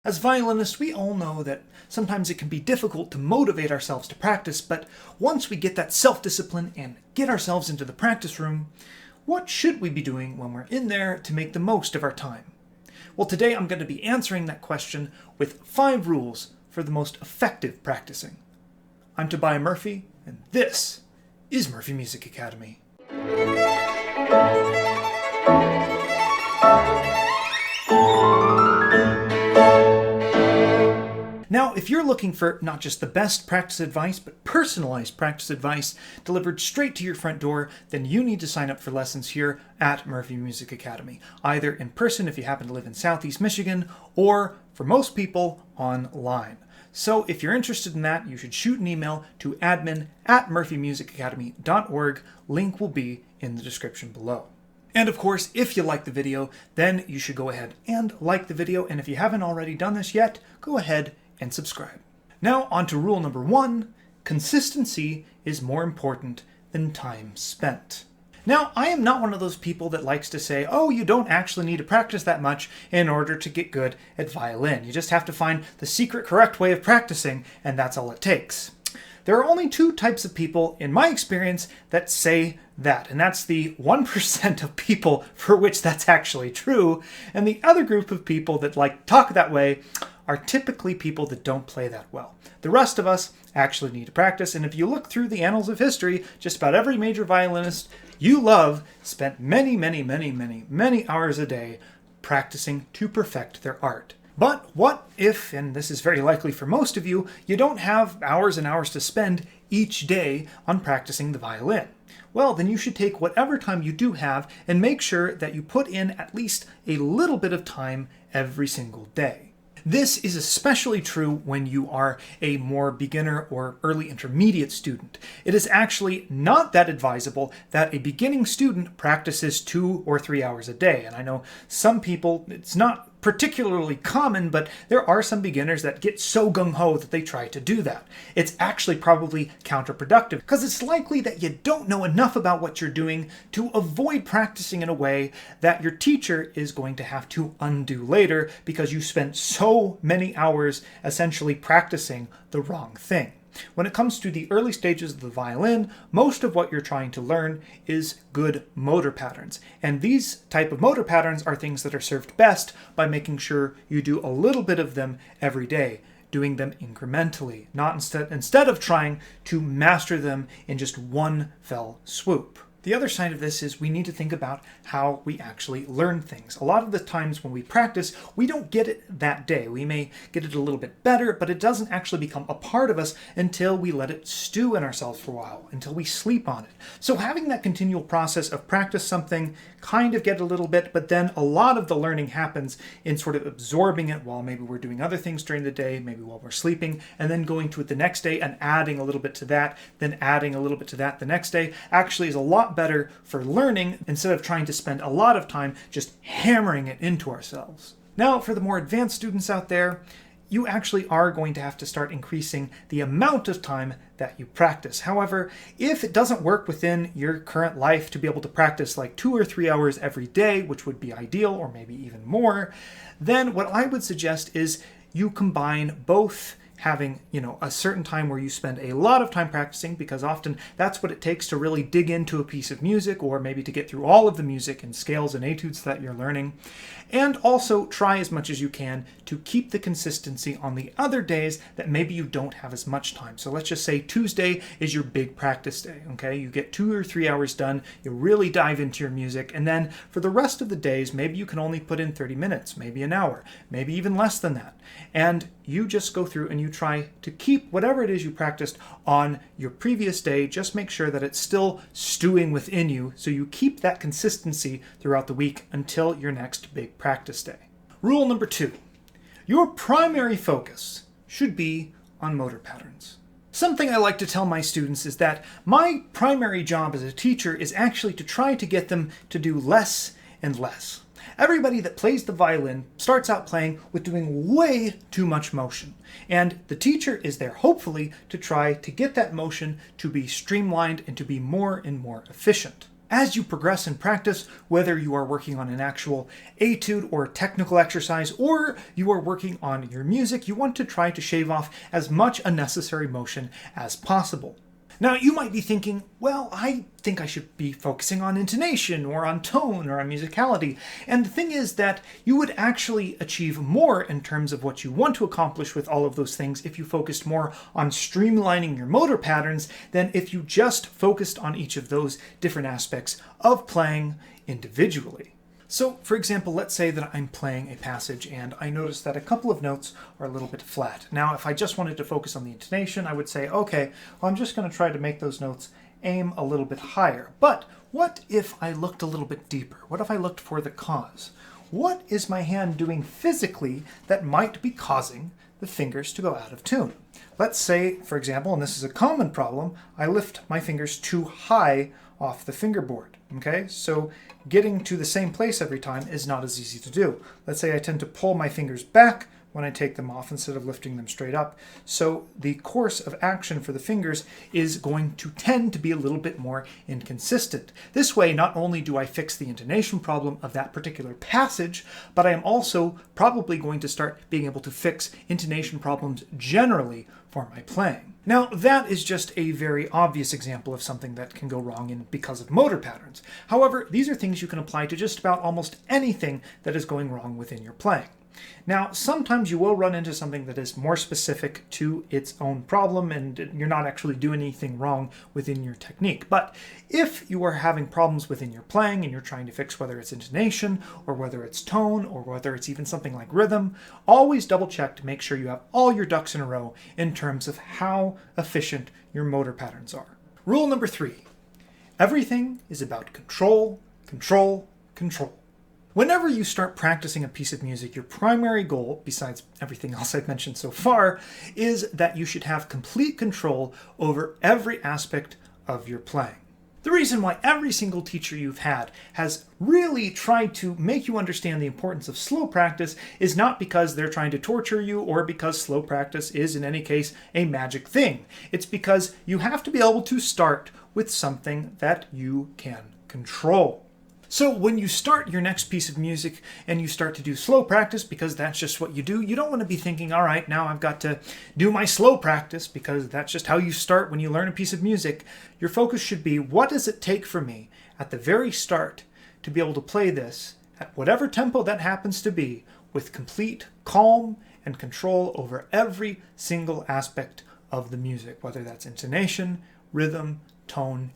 As violinists, we all know that sometimes it can be difficult to motivate ourselves to practice, but once we get that self-discipline and get ourselves into the practice room, what should we be doing when we're in there to make the most of our time? Well, today I'm going to be answering that question with 5 rules for the most effective practicing. I'm Tobias Murphy, and this is Murphy Music Academy. Now, if you're looking for not just the best practice advice, but personalized practice advice delivered straight to your front door, then you need to sign up for lessons here at Murphy Music Academy, either in person if you happen to live in Southeast Michigan, or for most people, online. So if you're interested in that, you should shoot an email to admin@murphymusicacademy.org. Link will be in the description below. And of course, if you like the video, then you should go ahead and like the video. And if you haven't already done this yet, go ahead and subscribe. Now on to rule number 1, consistency is more important than time spent. Now, I am not one of those people that likes to say, oh, you don't actually need to practice that much in order to get good at violin. You just have to find the secret correct way of practicing, and that's all it takes. There are only 2 types of people, in my experience, that say that, and that's the 1% of people for which that's actually true, and the other group of people that talk that way are typically people that don't play that well. The rest of us actually need to practice, and if you look through the annals of history, just about every major violinist you love spent many hours a day practicing to perfect their art. But what if, and this is very likely for most of you, you don't have hours and hours to spend each day on practicing the violin? Well, then you should take whatever time you do have and make sure that you put in at least a little bit of time every single day. This is especially true when you are a more beginner or early intermediate student. It is actually not that advisable that a beginning student practices 2 or 3 hours a day. And I know some people, it's not particularly common, but there are some beginners that get so gung-ho that they try to do that. It's actually probably counterproductive because it's likely that you don't know enough about what you're doing to avoid practicing in a way that your teacher is going to have to undo later because you spent so many hours essentially practicing the wrong thing. When it comes to the early stages of the violin, most of what you're trying to learn is good motor patterns. And these type of motor patterns are things that are served best by making sure you do a little bit of them every day, doing them incrementally, not instead of trying to master them in just one fell swoop. The other side of this is we need to think about how we actually learn things. A lot of the times when we practice, we don't get it that day. We may get it a little bit better, but it doesn't actually become a part of us until we let it stew in ourselves for a while, until we sleep on it. So having that continual process of practice something, kind of get a little bit, but then a lot of the learning happens in sort of absorbing it while maybe we're doing other things during the day, maybe while we're sleeping, and then going to it the next day and adding a little bit to that, then adding a little bit to that the next day, actually is a lot better for learning instead of trying to spend a lot of time just hammering it into ourselves. Now, for the more advanced students out there, you actually are going to have to start increasing the amount of time that you practice. However, if it doesn't work within your current life to be able to practice 2 or 3 hours every day, which would be ideal, or maybe even more, then what I would suggest is you combine both having, a certain time where you spend a lot of time practicing, because often that's what it takes to really dig into a piece of music, or maybe to get through all of the music and scales and etudes that you're learning. And also try as much as you can to keep the consistency on the other days that maybe you don't have as much time. So let's just say Tuesday is your big practice day, okay? You get 2 or 3 hours done, you really dive into your music, and then for the rest of the days, maybe you can only put in 30 minutes, maybe an hour, maybe even less than that. And you just go through and you try to keep whatever it is you practiced on your previous day. Just make sure that it's still stewing within you, so you keep that consistency throughout the week until your next big practice day. Rule number 2, your primary focus should be on motor patterns. Something I like to tell my students is that my primary job as a teacher is actually to try to get them to do less and less. Everybody that plays the violin starts out playing with doing way too much motion. And the teacher is there, hopefully, to try to get that motion to be streamlined and to be more and more efficient. as you progress in practice, whether you are working on an actual etude or technical exercise, or you are working on your music, you want to try to shave off as much unnecessary motion as possible. Now, you might be thinking, well, I think I should be focusing on intonation or on tone or on musicality. And the thing is that you would actually achieve more in terms of what you want to accomplish with all of those things if you focused more on streamlining your motor patterns than if you just focused on each of those different aspects of playing individually. So, for example, let's say that I'm playing a passage and I notice that a couple of notes are a little bit flat. Now, if I just wanted to focus on the intonation, I would say, okay, well, I'm just going to try to make those notes aim a little bit higher. But what if I looked a little bit deeper? What if I looked for the cause? What is my hand doing physically that might be causing the fingers to go out of tune? Let's say, for example, and this is a common problem, I lift my fingers too high off the fingerboard. Okay, so getting to the same place every time is not as easy to do. Let's say I tend to pull my fingers back when I take them off instead of lifting them straight up. So the course of action for the fingers is going to tend to be a little bit more inconsistent. This way, not only do I fix the intonation problem of that particular passage, but I am also probably going to start being able to fix intonation problems generally for my playing. Now, that is just a very obvious example of something that can go wrong because of motor patterns. However, these are things you can apply to just about almost anything that is going wrong within your playing. Now, sometimes you will run into something that is more specific to its own problem and you're not actually doing anything wrong within your technique. But if you are having problems within your playing and you're trying to fix whether it's intonation or whether it's tone or whether it's even something like rhythm, always double check to make sure you have all your ducks in a row in terms of how efficient your motor patterns are. Rule number 3, everything is about control, control, control. Whenever you start practicing a piece of music, your primary goal, besides everything else I've mentioned so far, is that you should have complete control over every aspect of your playing. The reason why every single teacher you've had has really tried to make you understand the importance of slow practice is not because they're trying to torture you or because slow practice is, in any case, a magic thing. It's because you have to be able to start with something that you can control. So when you start your next piece of music and you start to do slow practice, because that's just what you do, you don't want to be thinking, all right, now I've got to do my slow practice, because that's just how you start when you learn a piece of music. Your focus should be, what does it take for me at the very start to be able to play this at whatever tempo that happens to be with complete calm and control over every single aspect of the music, whether that's intonation, rhythm, tone,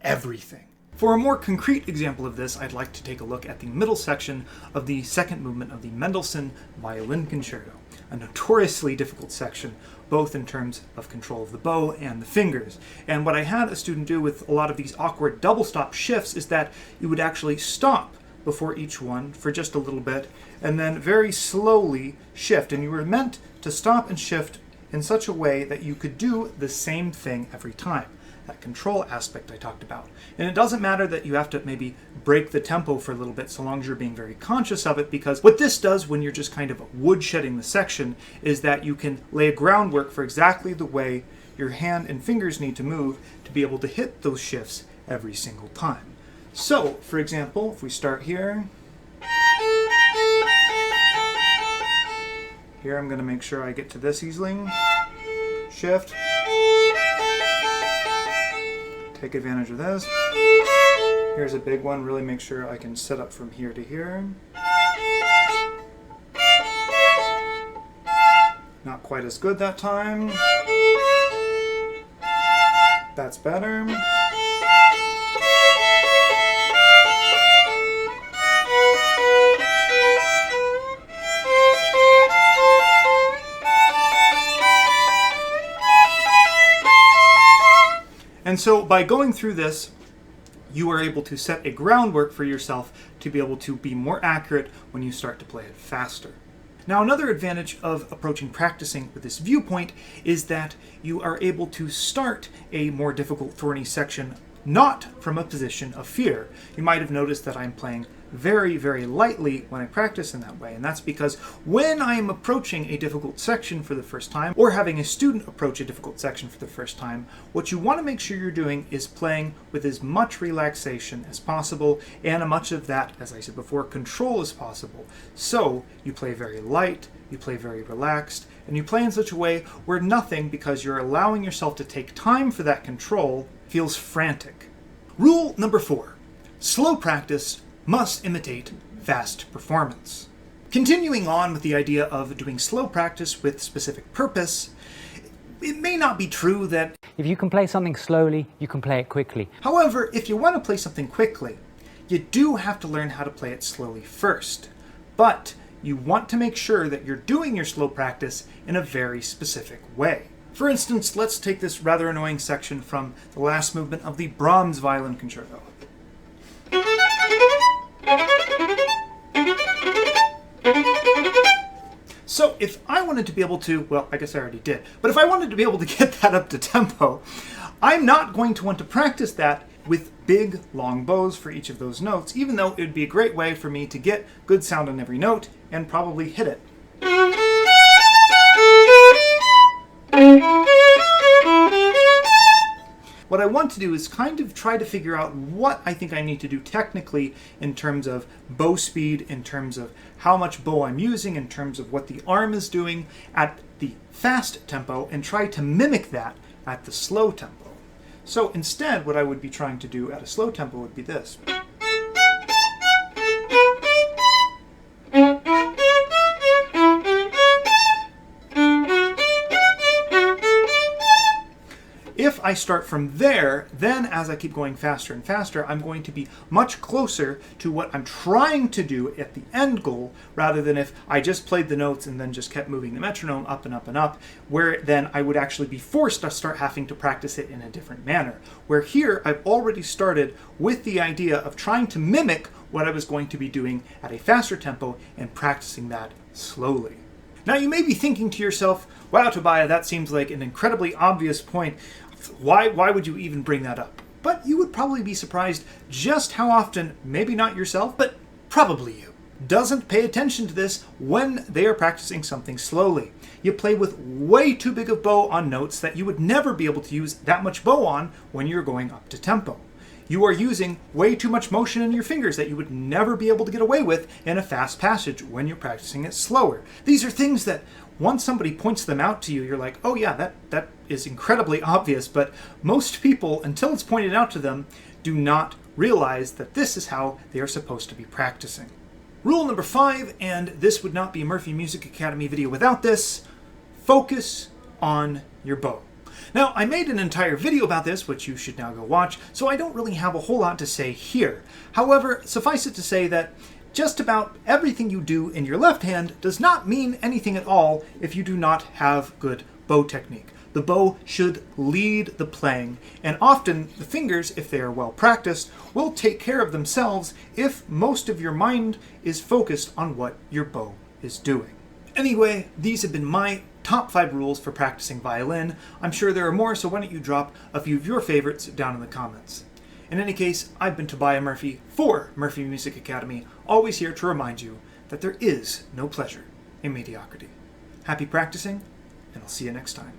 everything. For a more concrete example of this, I'd like to take a look at the middle section of the second movement of the Mendelssohn Violin Concerto, a notoriously difficult section, both in terms of control of the bow and the fingers. And what I had a student do with a lot of these awkward double stop shifts is that you would actually stop before each one for just a little bit, and then very slowly shift. And you were meant to stop and shift in such a way that you could do the same thing every time. That control aspect I talked about. And it doesn't matter that you have to maybe break the tempo for a little bit so long as you're being very conscious of it, because what this does when you're just kind of woodshedding the section is that you can lay a groundwork for exactly the way your hand and fingers need to move to be able to hit those shifts every single time. So, for example, if we start here, I'm going to make sure I get to this easily. Shift. Take advantage of this. Here's a big one. Really make sure I can set up from here to here. Not quite as good that time. That's better. And so by going through this, you are able to set a groundwork for yourself to be able to be more accurate when you start to play it faster. Now, another advantage of approaching practicing with this viewpoint is that you are able to start a more difficult, thorny section not from a position of fear. You might have noticed that I'm playing very, very lightly when I practice in that way. And that's because when I am approaching a difficult section for the first time, or having a student approach a difficult section for the first time, what you want to make sure you're doing is playing with as much relaxation as possible, and as much of that, as I said before, control as possible. So you play very light, you play very relaxed, and you play in such a way where nothing, because you're allowing yourself to take time for that control, feels frantic. Rule number 4. Slow practice must imitate fast performance. Continuing on with the idea of doing slow practice with specific purpose, it may not be true that if you can play something slowly, you can play it quickly. However, if you want to play something quickly, you do have to learn how to play it slowly first. But you want to make sure that you're doing your slow practice in a very specific way. For instance, let's take this rather annoying section from the last movement of the Brahms Violin Concerto. So if I wanted to be able to, well, I guess I already did, but if I wanted to be able to get that up to tempo, I'm not going to want to practice that with big, long bows for each of those notes, even though it would be a great way for me to get good sound on every note and probably hit it. What I want to do is kind of try to figure out what I think I need to do technically in terms of bow speed, in terms of how much bow I'm using, in terms of what the arm is doing at the fast tempo, and try to mimic that at the slow tempo. So instead, what I would be trying to do at a slow tempo would be this. If I start from there, then as I keep going faster and faster, I'm going to be much closer to what I'm trying to do at the end goal, rather than if I just played the notes and then just kept moving the metronome up and up and up, where then I would actually be forced to start having to practice it in a different manner. Where here, I've already started with the idea of trying to mimic what I was going to be doing at a faster tempo and practicing that slowly. Now you may be thinking to yourself, wow, Tobiah, that seems like an incredibly obvious point. Why would you even bring that up? But you would probably be surprised just how often, maybe not yourself, but probably you, doesn't pay attention to this when they are practicing something slowly. You play with way too big a bow on notes that you would never be able to use that much bow on when you're going up to tempo. You are using way too much motion in your fingers that you would never be able to get away with in a fast passage when you're practicing it slower. These are things that once somebody points them out to you, you're like, oh yeah, that is incredibly obvious, but most people, until it's pointed out to them, do not realize that this is how they are supposed to be practicing. Rule number 5, and this would not be a Murphy Music Academy video without this, focus on your bow. Now, I made an entire video about this, which you should now go watch, so I don't really have a whole lot to say here. However, suffice it to say that just about everything you do in your left hand does not mean anything at all if you do not have good bow technique. The bow should lead the playing, and often the fingers, if they are well practiced, will take care of themselves if most of your mind is focused on what your bow is doing. Anyway, these have been my top 5 rules for practicing violin. I'm sure there are more, so why don't you drop a few of your favorites down in the comments. In any case, I've been Tobiah Murphy for Murphy Music Academy, always here to remind you that there is no pleasure in mediocrity. Happy practicing, and I'll see you next time.